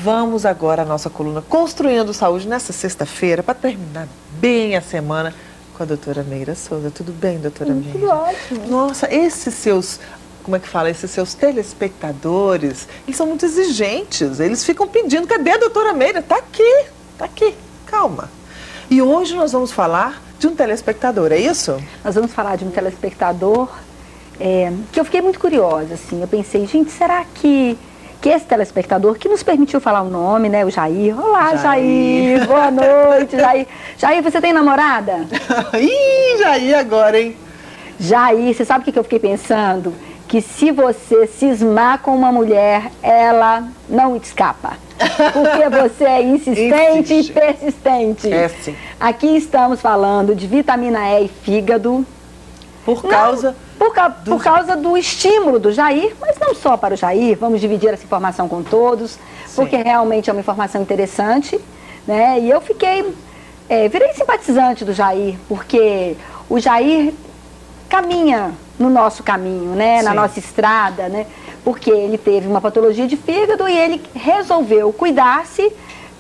Vamos agora à nossa coluna Construindo Saúde nessa sexta-feira, para terminar bem a semana com a doutora Meira Souza. Tudo bem, doutora Meira? Tudo ótimo. Nossa, esses seus, como é que fala, esses seus telespectadores, eles são muito exigentes, eles ficam pedindo, cadê a doutora Meira? Tá aqui, calma. E hoje nós vamos falar de um telespectador, é isso? Nós vamos falar de um telespectador que eu fiquei muito curiosa, assim. Eu pensei, gente, será que esse telespectador que nos permitiu falar o nome, né, o Jair. Olá, Jair, boa noite, Jair. Jair, você tem namorada? Ih, Jair agora, hein? Jair, você sabe o que eu fiquei pensando? Que se você cismar com uma mulher, ela não te escapa. Porque você é insistente e persistente. É, sim. Aqui estamos falando de vitamina E e fígado. Por causa do estímulo do Jair, mas não só para o Jair, vamos dividir essa informação com todos, porque realmente é uma informação interessante, né? E eu virei simpatizante do Jair, porque o Jair caminha no nosso caminho, né? Na nossa estrada, né? Porque ele teve uma patologia de fígado e ele resolveu cuidar-se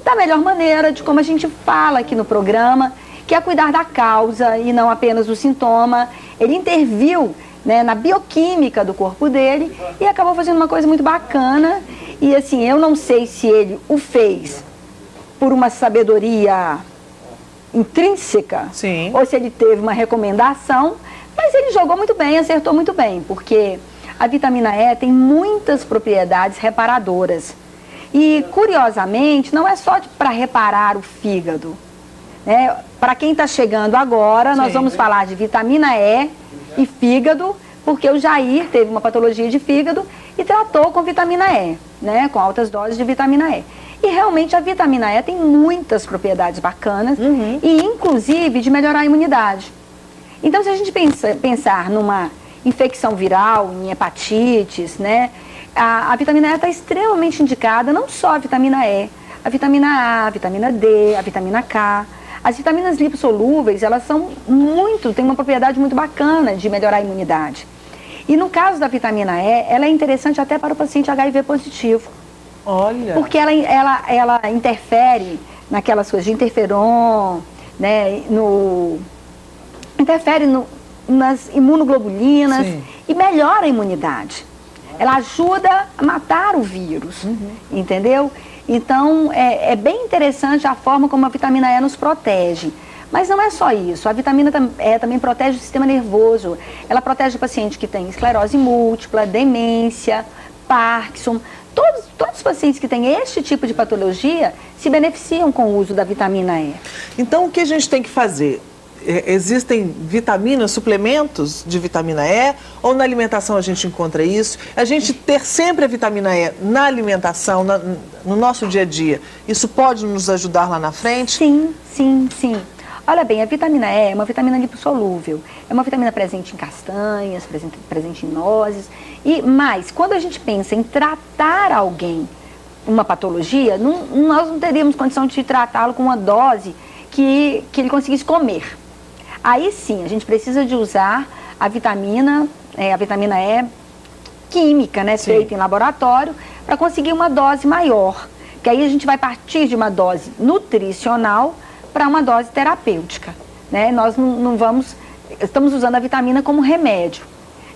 da melhor maneira, de como a gente fala aqui no programa, que é cuidar da causa e não apenas do sintoma. Ele interviu, né, na bioquímica do corpo dele e acabou fazendo uma coisa muito bacana. E assim, eu não sei se ele o fez por uma sabedoria intrínseca, sim, ou se ele teve uma recomendação, mas ele jogou muito bem, acertou muito bem, porque a vitamina E tem muitas propriedades reparadoras. E, curiosamente, não é só para reparar o fígado. Né? Para quem está chegando agora, nós vamos falar de vitamina E e fígado, porque o Jair teve uma patologia de fígado e tratou com vitamina E, né? Com altas doses de vitamina E. E realmente a vitamina E tem muitas propriedades bacanas, e inclusive de melhorar a imunidade. Então, se a gente pensar numa infecção viral, em hepatites, né? A vitamina E está extremamente indicada, não só a vitamina E, a vitamina A, a vitamina D, a vitamina K. As vitaminas lipossolúveis, elas têm uma propriedade muito bacana de melhorar a imunidade. E no caso da vitamina E, ela é interessante até para o paciente HIV positivo. Olha! Porque ela interfere naquelas coisas de interferon, né, interfere nas imunoglobulinas e melhora a imunidade. Ela ajuda a matar o vírus, entendeu? Então, é bem interessante a forma como a vitamina E nos protege. Mas não é só isso. A vitamina E também protege o sistema nervoso. Ela protege o paciente que tem esclerose múltipla, demência, Parkinson. Todos os pacientes que têm este tipo de patologia se beneficiam com o uso da vitamina E. Então, o que a gente tem que fazer? Existem vitaminas, suplementos de vitamina E, ou na alimentação a gente encontra isso? A gente ter sempre a vitamina E na alimentação, no nosso dia a dia, isso pode nos ajudar lá na frente? Sim, sim, sim. Olha bem, a vitamina E é uma vitamina lipossolúvel, é uma vitamina presente em castanhas, presente em nozes, mas quando a gente pensa em tratar alguém, uma patologia, nós não teríamos condição de tratá-lo com uma dose que ele conseguisse comer. Aí sim, a gente precisa de usar a vitamina E química, né, feita em laboratório, para conseguir uma dose maior. Que aí a gente vai partir de uma dose nutricional para uma dose terapêutica. Né? Nós estamos usando a vitamina como remédio.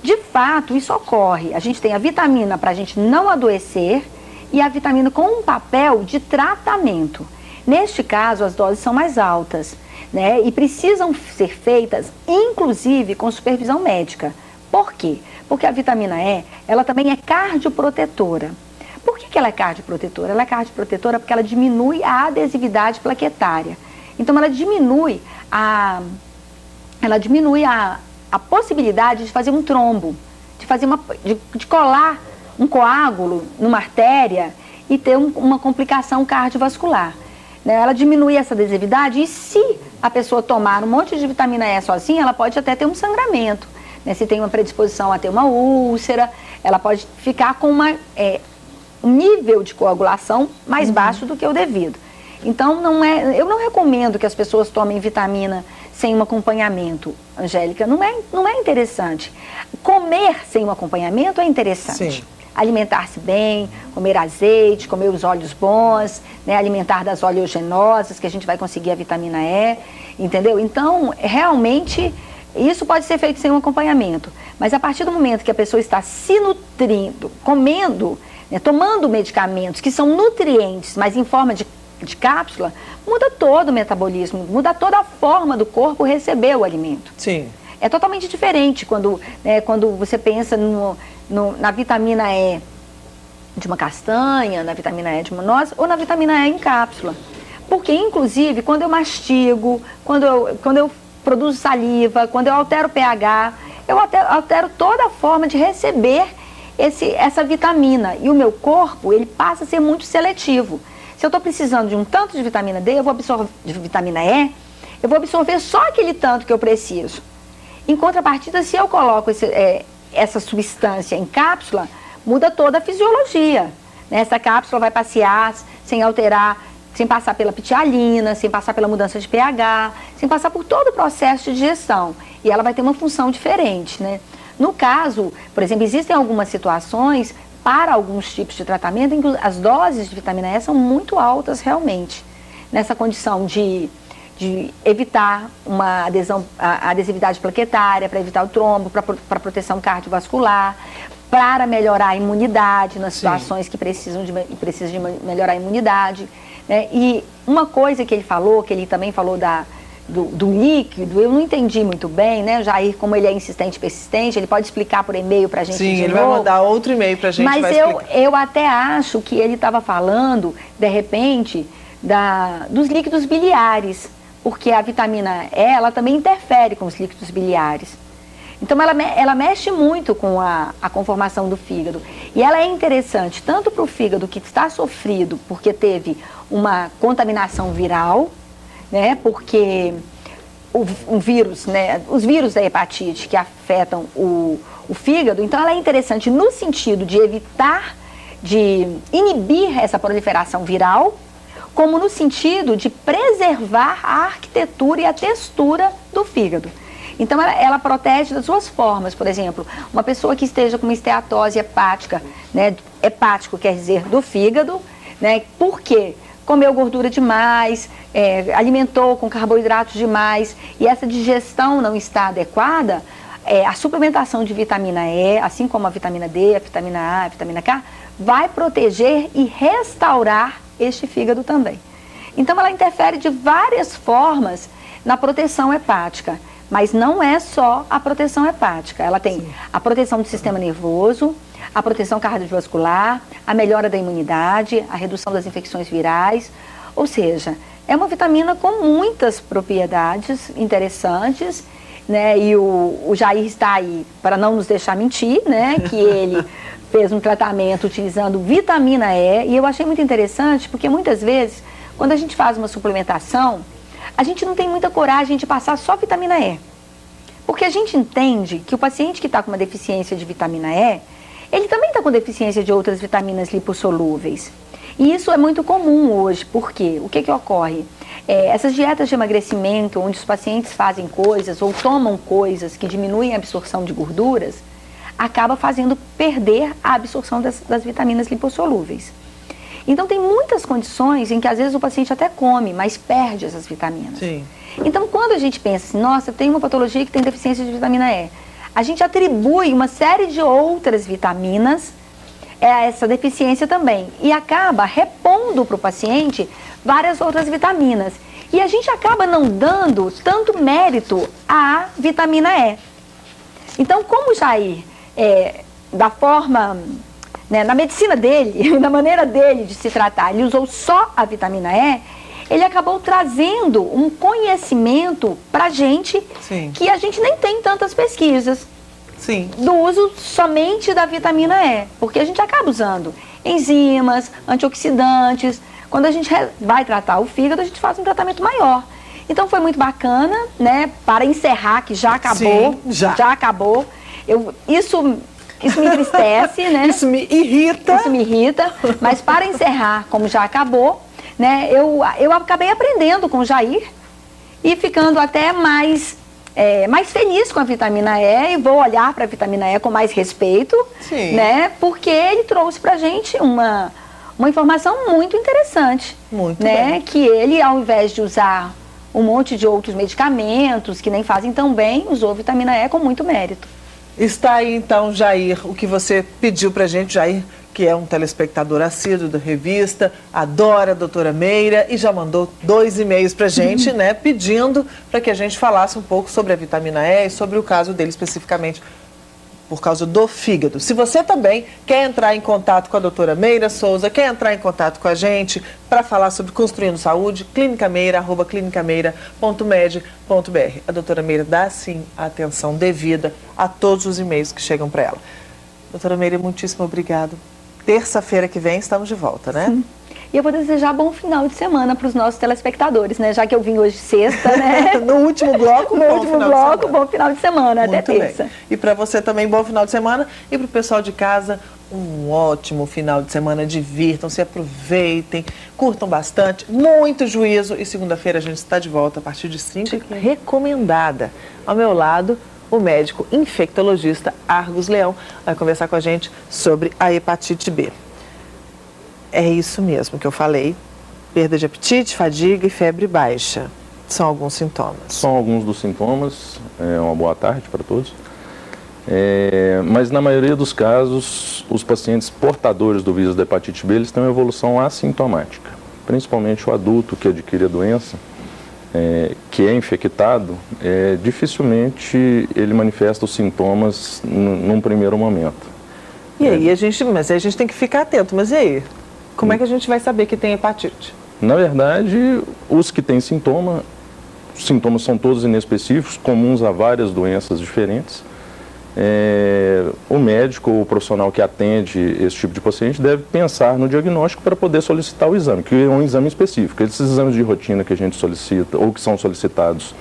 De fato, isso ocorre. A gente tem a vitamina para a gente não adoecer e a vitamina com um papel de tratamento. Neste caso, as doses são mais altas, né? E precisam ser feitas, inclusive, com supervisão médica. Por quê? Porque a vitamina E, ela também é cardioprotetora. Por que ela é cardioprotetora? Ela é cardioprotetora porque ela diminui a adesividade plaquetária. Então, ela diminui a possibilidade de fazer um trombo, de colar um coágulo numa artéria e ter uma complicação cardiovascular. Ela diminui essa adesividade e se a pessoa tomar um monte de vitamina E sozinha, ela pode até ter um sangramento. Se tem uma predisposição a ter uma úlcera, ela pode ficar com um nível de coagulação mais baixo do que o devido. Então, eu não recomendo que as pessoas tomem vitamina sem um acompanhamento, Angélica. Não é interessante. Comer sem um acompanhamento é interessante. Sim. alimentar-se bem, comer azeite, comer os óleos bons, né, alimentar das oleaginosas, que a gente vai conseguir a vitamina E, entendeu? Então, realmente, isso pode ser feito sem um acompanhamento. Mas a partir do momento que a pessoa está se nutrindo, comendo, né, tomando medicamentos que são nutrientes, mas em forma de cápsula, muda todo o metabolismo, muda toda a forma do corpo receber o alimento. Sim. É totalmente diferente quando você pensa na vitamina E de uma castanha, na vitamina E de uma noz ou na vitamina E em cápsula. Porque, inclusive, quando eu mastigo, quando eu produzo saliva, quando eu altero o pH, eu altero toda a forma de receber essa vitamina. E o meu corpo, ele passa a ser muito seletivo. Se eu estou precisando de um tanto de vitamina D, eu vou absorver de vitamina E, eu vou absorver só aquele tanto que eu preciso. Em contrapartida, se eu coloco essa substância em cápsula, muda toda a fisiologia. Né? Essa cápsula vai passear sem alterar, sem passar pela pitialina, sem passar pela mudança de pH, sem passar por todo o processo de digestão. E ela vai ter uma função diferente, né? No caso, por exemplo, existem algumas situações para alguns tipos de tratamento em que as doses de vitamina E são muito altas realmente. Nessa condição de evitar uma adesividade plaquetária, para evitar o trombo, para proteção cardiovascular, para melhorar a imunidade nas situações que precisam de melhorar a imunidade. Né? E uma coisa que ele falou, que ele também falou do líquido, eu não entendi muito bem, né? O Jair, como ele é insistente e persistente, ele pode explicar por e-mail para a gente. Sim, ele vai mandar outro e-mail para a gente. Mas eu até acho que ele estava falando, de repente, dos líquidos biliares, porque a vitamina E, ela também interfere com os líquidos biliares. Então, ela mexe muito com a conformação do fígado. E ela é interessante tanto para o fígado que está sofrido porque teve uma contaminação viral, né? Porque o vírus, né? Os vírus da hepatite que afetam o fígado, então ela é interessante no sentido de evitar, de inibir essa proliferação viral, como no sentido de preservar a arquitetura e a textura do fígado. Então, ela protege das duas formas. Por exemplo, uma pessoa que esteja com uma esteatose hepática, né? Hepático quer dizer do fígado, né? Por quê? Comeu gordura demais, alimentou com carboidratos demais e essa digestão não está adequada, a suplementação de vitamina E, assim como a vitamina D, a vitamina A, a vitamina K, vai proteger e restaurar este fígado também. Então, ela interfere de várias formas na proteção hepática. Mas não é só a proteção hepática, ela tem a proteção do sistema nervoso, a proteção cardiovascular, a melhora da imunidade, a redução das infecções virais, ou seja, é uma vitamina com muitas propriedades interessantes, né? E o Jair está aí para não nos deixar mentir, né? Que ele fez um tratamento utilizando vitamina E, e eu achei muito interessante porque muitas vezes, quando a gente faz uma suplementação, a gente não tem muita coragem de passar só vitamina E. Porque a gente entende que o paciente que está com uma deficiência de vitamina E, ele também está com deficiência de outras vitaminas lipossolúveis. E isso é muito comum hoje, porque o que ocorre? Essas dietas de emagrecimento, onde os pacientes fazem coisas ou tomam coisas que diminuem a absorção de gorduras, acaba fazendo perder a absorção das vitaminas lipossolúveis. Então, tem muitas condições em que, às vezes, o paciente até come, mas perde essas vitaminas. Sim. Então, quando a gente pensa assim, nossa, tem uma patologia que tem deficiência de vitamina E, a gente atribui uma série de outras vitaminas a essa deficiência também. E acaba repondo para o paciente várias outras vitaminas. E a gente acaba não dando tanto mérito à vitamina E. Então, como o Jair, da forma... na medicina dele, na maneira dele de se tratar, ele usou só a vitamina E, ele acabou trazendo um conhecimento para a gente que a gente nem tem tantas pesquisas do uso somente da vitamina E, porque a gente acaba usando enzimas, antioxidantes. Quando a gente vai tratar o fígado, a gente faz um tratamento maior. Então foi muito bacana, né? Para encerrar, que já acabou, já acabou. Isso me entristece, né? Isso me irrita. Isso me irrita, mas para encerrar, como já acabou, né? Eu acabei aprendendo com o Jair e ficando até mais mais feliz com a vitamina E e vou olhar para a vitamina E com mais respeito, né? Porque ele trouxe para a gente uma informação muito interessante, né? Que ele, ao invés de usar um monte de outros medicamentos que nem fazem tão bem, usou vitamina E com muito mérito. Está aí então, Jair, o que você pediu pra gente, Jair, que é um telespectador assíduo da revista, adora a doutora Meira e já mandou 2 e-mails pra gente, né, pedindo para que a gente falasse um pouco sobre a vitamina E e sobre o caso dele especificamente, por causa do fígado. Se você também quer entrar em contato com a doutora Meira Souza, quer entrar em contato com a gente para falar sobre Construindo Saúde, clinicameira@clinicameira.med.br. A doutora Meira dá, sim, a atenção devida a todos os e-mails que chegam para ela. Doutora Meira, muitíssimo obrigada. Terça-feira que vem estamos de volta, né? Sim. E eu vou desejar bom final de semana para os nossos telespectadores, né? Já que eu vim hoje sexta, né? No último bloco, bom final de semana, até terça. Bem. E para você também, bom final de semana. E para o pessoal de casa, um ótimo final de semana. Divirtam-se, aproveitem, curtam bastante, muito juízo. E segunda-feira a gente está de volta a partir de 5, recomendada. Ao meu lado, o médico infectologista Argus Leão vai conversar com a gente sobre a hepatite B. É isso mesmo que eu falei, perda de apetite, fadiga e febre baixa. São alguns sintomas. São alguns dos sintomas, uma boa tarde para todos. Mas na maioria dos casos, os pacientes portadores do vírus da hepatite B, eles têm uma evolução assintomática. Principalmente o adulto que adquire a doença, que é infectado, dificilmente ele manifesta os sintomas num primeiro momento. E aí a gente tem que ficar atento, mas e aí? Como é que a gente vai saber que tem hepatite? Na verdade, os que têm sintomas são todos inespecíficos, comuns a várias doenças diferentes. O médico ou o profissional que atende esse tipo de paciente deve pensar no diagnóstico para poder solicitar o exame, que é um exame específico. Esses exames de rotina que a gente solicita ou que são solicitados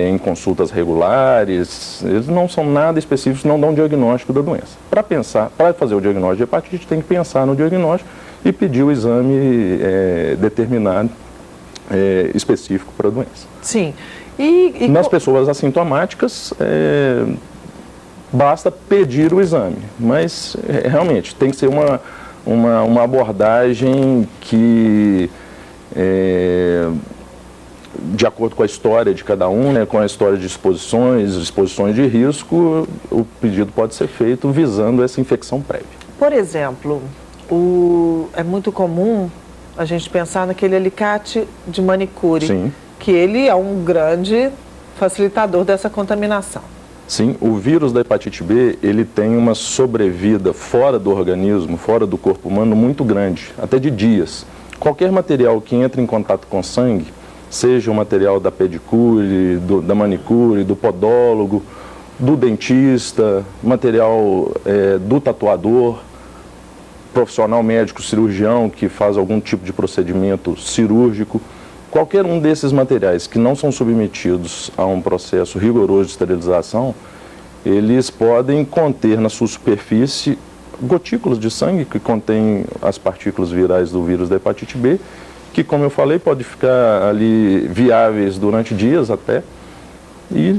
em consultas regulares, eles não são nada específicos, não dão diagnóstico da doença. Para fazer o diagnóstico de hepatite, tem que pensar no diagnóstico e pedir o exame determinado, específico para a doença. Sim. Nas pessoas assintomáticas, basta pedir o exame, mas realmente tem que ser uma abordagem que, de acordo com a história de cada um, né, com a história de exposições de risco, o pedido pode ser feito visando essa infecção prévia. Por exemplo, é muito comum a gente pensar naquele alicate de manicure, Sim. que ele é um grande facilitador dessa contaminação. Sim, o vírus da hepatite B, ele tem uma sobrevida fora do organismo, fora do corpo humano, muito grande, até de dias. Qualquer material que entre em contato com sangue, seja o material da pedicure, da manicure, do podólogo, do dentista, material do tatuador, profissional médico cirurgião que faz algum tipo de procedimento cirúrgico, qualquer um desses materiais que não são submetidos a um processo rigoroso de esterilização, eles podem conter na sua superfície gotículas de sangue que contêm as partículas virais do vírus da hepatite B, que, como eu falei, pode ficar ali viáveis durante dias até, e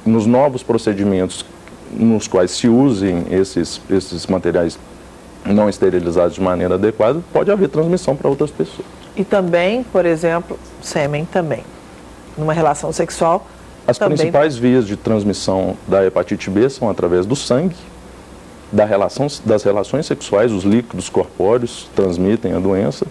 nos novos procedimentos nos quais se usem esses materiais não esterilizados de maneira adequada, pode haver transmissão para outras pessoas. E também, por exemplo, sêmen também. Numa relação sexual, as principais vias de transmissão da hepatite B são através do sangue, das relações sexuais, os líquidos corpóreos transmitem a doença,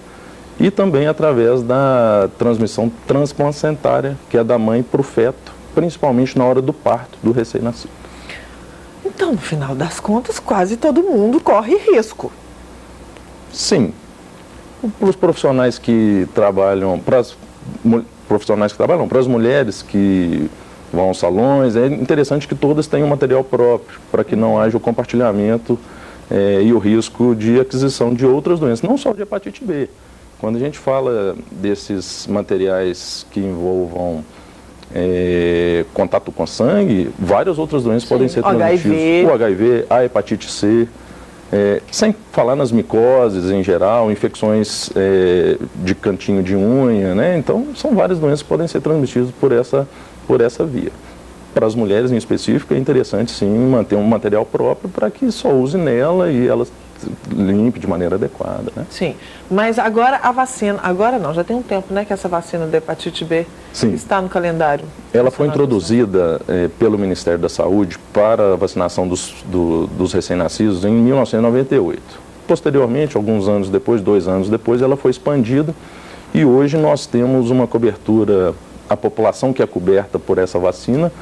e também através da transmissão transplacentária, que é da mãe para o feto, principalmente na hora do parto do recém-nascido. Então, no final das contas, quase todo mundo corre risco. Sim. Para os profissionais que trabalham, para as mulheres que vão aos salões, é interessante que todas tenham material próprio, para que não haja o compartilhamento e o risco de aquisição de outras doenças, não só de hepatite B. Quando a gente fala desses materiais que envolvam contato com sangue, várias outras doenças podem ser transmitidas. O HIV, a hepatite C, sem falar nas micoses em geral, infecções de cantinho de unha, né? Então, são várias doenças que podem ser transmitidas por essa via. Para as mulheres em específico, é interessante sim manter um material próprio para que só use nela e ela limpe de maneira adequada, né? Sim, mas agora a vacina, agora não, já tem um tempo, né, que essa vacina da hepatite B está no calendário. Ela foi introduzida pelo Ministério da Saúde para a vacinação dos recém-nascidos em 1998. Posteriormente, alguns anos depois, 2 anos depois, ela foi expandida e hoje nós temos uma cobertura, a população que é coberta por essa vacina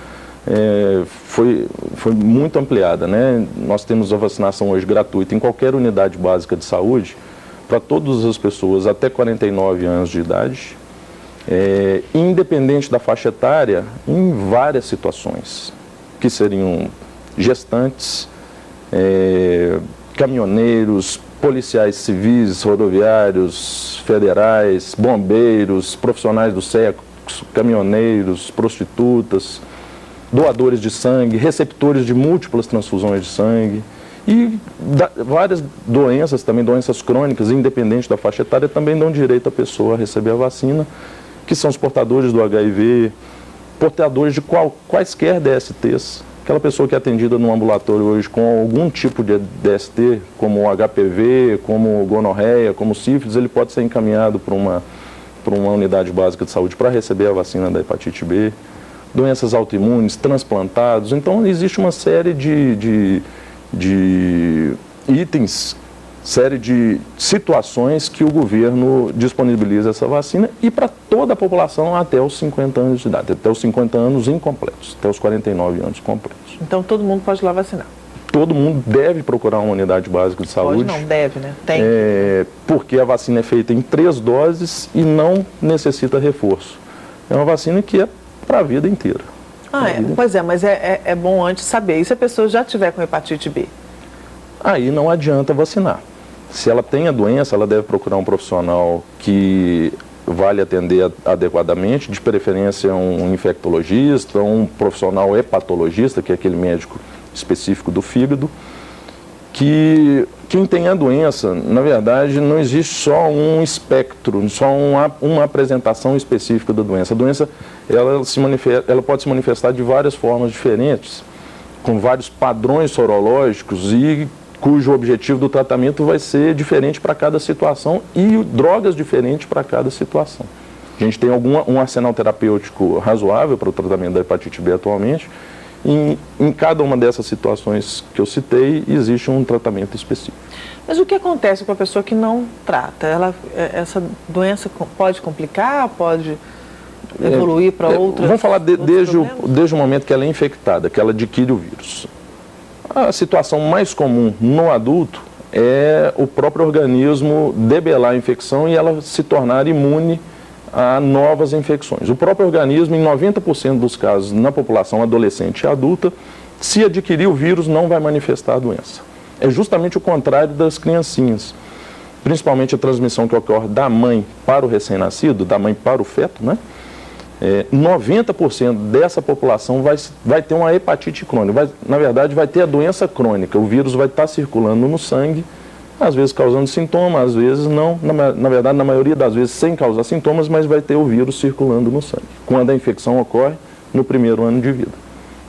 foi muito ampliada, né? Nós temos a vacinação hoje gratuita em qualquer unidade básica de saúde para todas as pessoas até 49 anos de idade, independente da faixa etária, em várias situações, que seriam gestantes, caminhoneiros, policiais civis, rodoviários, federais, bombeiros, profissionais do sexo, caminhoneiros, prostitutas, doadores de sangue, receptores de múltiplas transfusões de sangue e várias doenças, também doenças crônicas, independente da faixa etária, também dão direito à pessoa a receber a vacina, que são os portadores do HIV, portadores de quaisquer DSTs, aquela pessoa que é atendida no ambulatório hoje com algum tipo de DST, como HPV, como gonorreia, como sífilis, ele pode ser encaminhado para uma unidade básica de saúde para receber a vacina da hepatite B. Doenças autoimunes, transplantados. Então, existe uma série de itens, série de situações que o governo disponibiliza essa vacina e para toda a população até os 50 anos de idade, até os 50 anos incompletos, até os 49 anos completos. Então, todo mundo pode ir lá vacinar? Todo mundo deve procurar uma unidade básica de saúde. Pode não, deve, né? Tem. Porque a vacina é feita em 3 doses e não necessita reforço. É uma vacina que é para a vida inteira. Pois é, mas é bom antes saber. E se a pessoa já tiver com hepatite B? Aí não adianta vacinar. Se ela tem a doença, ela deve procurar um profissional que vai lhe atender adequadamente, de preferência um infectologista, um profissional hepatologista, que é aquele médico específico do fígado, que quem tem a doença, na verdade, não existe só um espectro, só uma apresentação específica da doença. A doença, ela pode se manifestar de várias formas diferentes, com vários padrões sorológicos e cujo objetivo do tratamento vai ser diferente para cada situação e drogas diferentes para cada situação. A gente tem um arsenal terapêutico razoável para o tratamento da hepatite B atualmente. Em cada uma dessas situações que eu citei, existe um tratamento específico. Mas o que acontece com a pessoa que não trata? Essa doença pode complicar, pode evoluir para outras? Vamos falar desde o momento que ela é infectada, que ela adquire o vírus. A situação mais comum no adulto é o próprio organismo debelar a infecção e ela se tornar imune a novas infecções. O próprio organismo, em 90% dos casos na população adolescente e adulta, se adquirir o vírus, não vai manifestar a doença. É justamente o contrário das criancinhas. Principalmente a transmissão que ocorre da mãe para o recém-nascido, da mãe para o feto, né? 90% dessa população vai ter uma hepatite crônica. Na verdade, vai ter a doença crônica. O vírus vai estar circulando no sangue, às vezes causando sintomas, às vezes não, na verdade, na maioria das vezes sem causar sintomas, mas vai ter o vírus circulando no sangue, quando a infecção ocorre no primeiro ano de vida.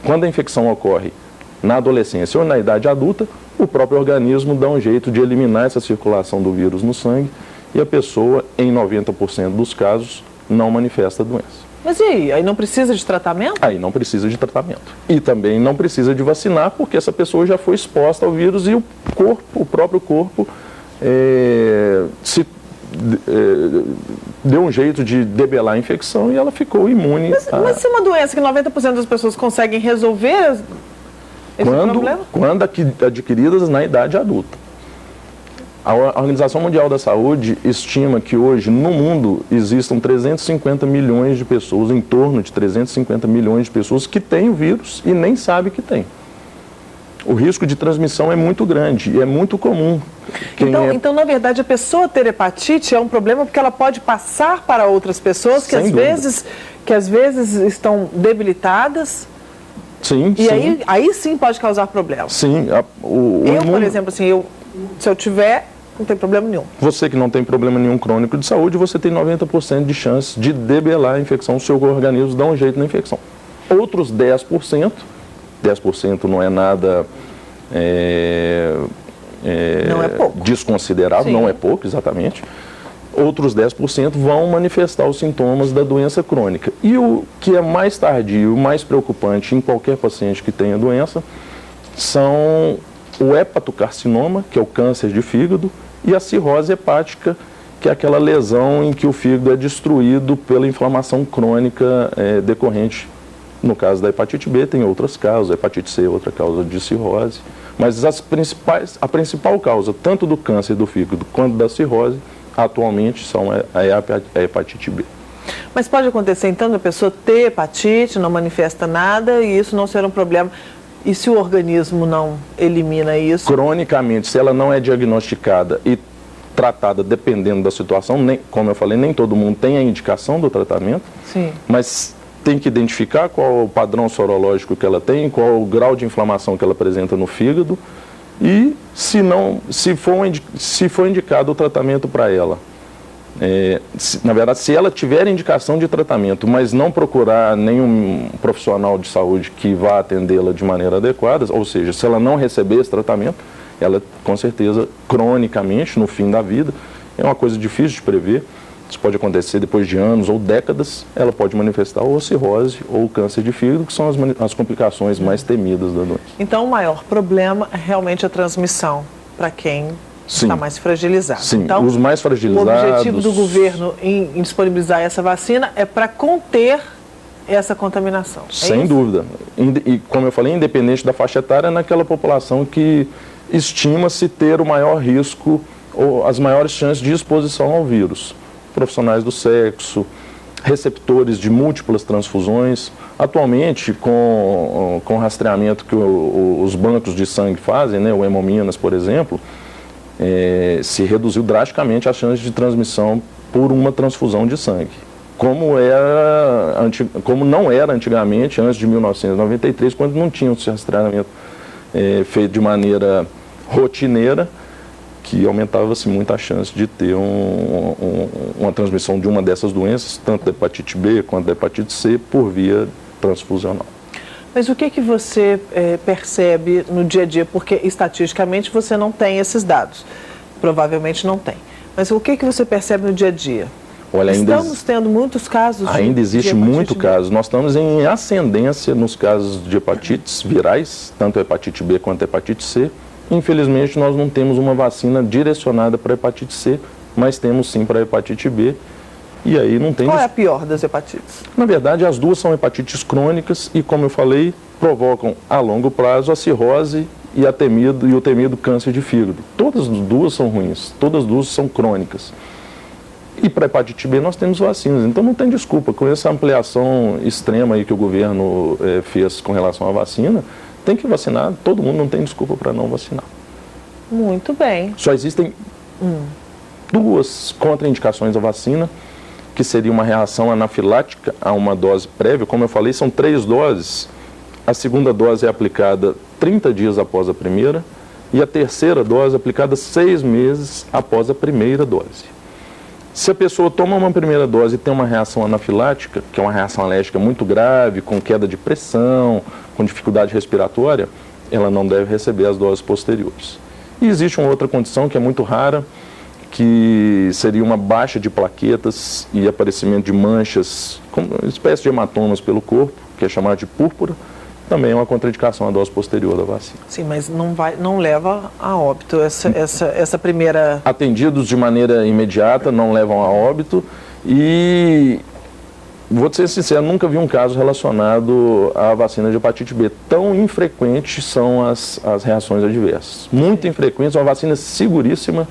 Quando a infecção ocorre na adolescência ou na idade adulta, o próprio organismo dá um jeito de eliminar essa circulação do vírus no sangue e a pessoa, em 90% dos casos, não manifesta a doença. Mas e aí? Aí não precisa de tratamento? Aí não precisa de tratamento. E também não precisa de vacinar, porque essa pessoa já foi exposta ao vírus e o próprio corpo deu um jeito de debelar a infecção e ela ficou imune. Mas se é uma doença que 90% das pessoas conseguem resolver esse problema? Quando adquiridas na idade adulta. A Organização Mundial da Saúde estima que hoje no mundo existam 350 milhões de pessoas, em torno de 350 milhões de pessoas que têm o vírus e nem sabem que tem. O risco de transmissão é muito grande e é muito comum. Então, na verdade, a pessoa ter hepatite é um problema porque ela pode passar para outras pessoas que às vezes estão debilitadas. Sim, e sim. Aí sim pode causar problemas. Sim. Por exemplo, assim, Se eu tiver, não tem problema nenhum. Você que não tem problema nenhum crônico de saúde, você tem 90% de chance de debelar a infecção, o seu organismo dá um jeito na infecção. Outros 10% não é nada não é pouco. Desconsiderável, Sim. não é pouco, exatamente. Outros 10% vão manifestar os sintomas da doença crônica. E o que é mais tardio, mais preocupante em qualquer paciente que tenha doença, são o hepatocarcinoma, que é o câncer de fígado, e a cirrose hepática, que é aquela lesão em que o fígado é destruído pela inflamação crônica decorrente. No caso da hepatite B, tem outras causas, a hepatite C é outra causa de cirrose, mas a principal causa, tanto do câncer do fígado quanto da cirrose, atualmente são a hepatite B. Mas pode acontecer, então, a pessoa ter hepatite, não manifesta nada e isso não ser um problema. E se o organismo não elimina isso? Cronicamente, se ela não é diagnosticada e tratada dependendo da situação, como eu falei, nem todo mundo tem a indicação do tratamento, Sim. mas tem que identificar qual o padrão sorológico que ela tem, qual o grau de inflamação que ela apresenta no fígado e se for indicado o tratamento para ela. Na verdade, se ela tiver indicação de tratamento, mas não procurar nenhum profissional de saúde que vá atendê-la de maneira adequada, ou seja, se ela não receber esse tratamento, ela com certeza, cronicamente, no fim da vida, é uma coisa difícil de prever, isso pode acontecer depois de anos ou décadas, ela pode manifestar ou cirrose ou câncer de fígado, que são as complicações mais temidas da doença. Então, o maior problema é realmente a transmissão para quem está mais fragilizado. Sim, então, os mais fragilizados... O objetivo do governo em disponibilizar essa vacina é para conter essa contaminação. Sem dúvida. E, como eu falei, independente da faixa etária, naquela população que estima-se ter o maior risco ou as maiores chances de exposição ao vírus. Profissionais do sexo, receptores de múltiplas transfusões. Atualmente, com o rastreamento que os bancos de sangue fazem, né, o Hemominas, por exemplo, se reduziu drasticamente a chance de transmissão por uma transfusão de sangue. Como não era antigamente, antes de 1993, quando não tinha esse rastreamento feito de maneira rotineira, que aumentava-se muito a chance de ter uma transmissão de uma dessas doenças, tanto da hepatite B quanto da hepatite C, por via transfusional. Mas o que você percebe no dia a dia? Porque, estatisticamente, você não tem esses dados. Provavelmente não tem. Mas o que você percebe no dia a dia? Olha, estamos tendo muitos casos ainda existe muito caso. Nós estamos em ascendência nos casos de hepatites virais, tanto a hepatite B quanto a hepatite C. Infelizmente, nós não temos uma vacina direcionada para a hepatite C, mas temos sim para a hepatite B. E aí não tem... Qual é a pior das hepatites? Na verdade, as duas são hepatites crônicas e, como eu falei, provocam a longo prazo a cirrose e o temido câncer de fígado. Todas as duas são ruins, todas as duas são crônicas. E para a hepatite B nós temos vacinas, então não tem desculpa. Com essa ampliação extrema aí que o governo fez com relação à vacina, tem que vacinar, todo mundo, não tem desculpa para não vacinar. Muito bem. Só existem duas contraindicações à vacina, que seria uma reação anafilática a uma dose prévia. Como eu falei, são 3 doses. A segunda dose é aplicada 30 dias após a primeira e a terceira dose é aplicada 6 meses após a primeira dose. Se a pessoa toma uma primeira dose e tem uma reação anafilática, que é uma reação alérgica muito grave, com queda de pressão, com dificuldade respiratória, ela não deve receber as doses posteriores. E existe uma outra condição que é muito rara, que seria uma baixa de plaquetas e aparecimento de manchas, como uma espécie de hematomas pelo corpo, que é chamado de púrpura, também é uma contraindicação à dose posterior da vacina. Sim, mas não leva a óbito essa primeira... Atendidos de maneira imediata, não levam a óbito e, vou ser sincero, nunca vi um caso relacionado à vacina de hepatite B. Tão infrequentes são as reações adversas. Muito infrequentes, uma vacina seguríssima,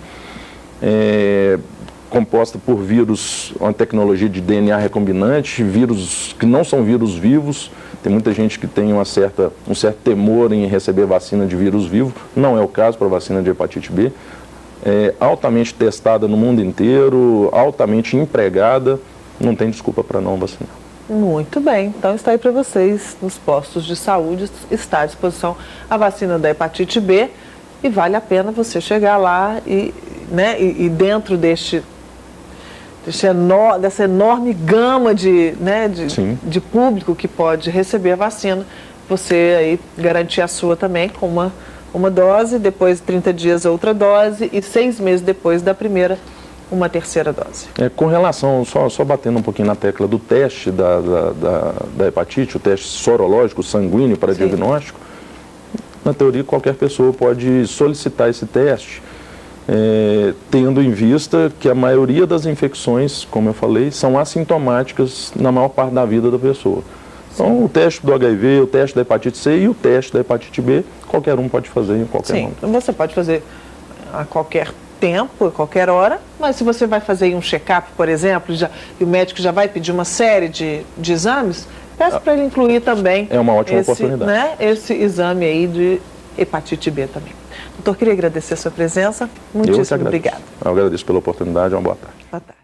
composta por vírus, uma tecnologia de DNA recombinante, vírus que não são vírus vivos. Tem muita gente que tem um certo temor em receber vacina de vírus vivo. Não é o caso para a vacina de hepatite B. É altamente testada no mundo inteiro, altamente empregada. Não tem desculpa para não vacinar. Muito bem. Então está aí para vocês, nos postos de saúde, está à disposição a vacina da hepatite B. e vale a pena você chegar lá e, né, e dentro dessa enorme gama de público que pode receber a vacina, você aí garantir a sua também com uma dose, depois 30 dias outra dose e 6 meses depois da primeira, uma terceira dose. Com relação, só batendo um pouquinho na tecla do teste da hepatite, o teste sorológico sanguíneo para diagnóstico, na teoria qualquer pessoa pode solicitar esse teste, tendo em vista que a maioria das infecções, como eu falei, são assintomáticas na maior parte da vida da pessoa. Então, o teste do HIV, o teste da hepatite C e o teste da hepatite B, qualquer um pode fazer em qualquer momento. Sim, você pode fazer a qualquer tempo, a qualquer hora, mas se você vai fazer um check-up, por exemplo, e o médico já vai pedir uma série de exames, peço para ele incluir também uma ótima oportunidade. Né, esse exame aí de hepatite B também. Doutor, queria agradecer a sua presença. Muitíssimo obrigada. Eu agradeço pela oportunidade. Uma boa tarde. Boa tarde.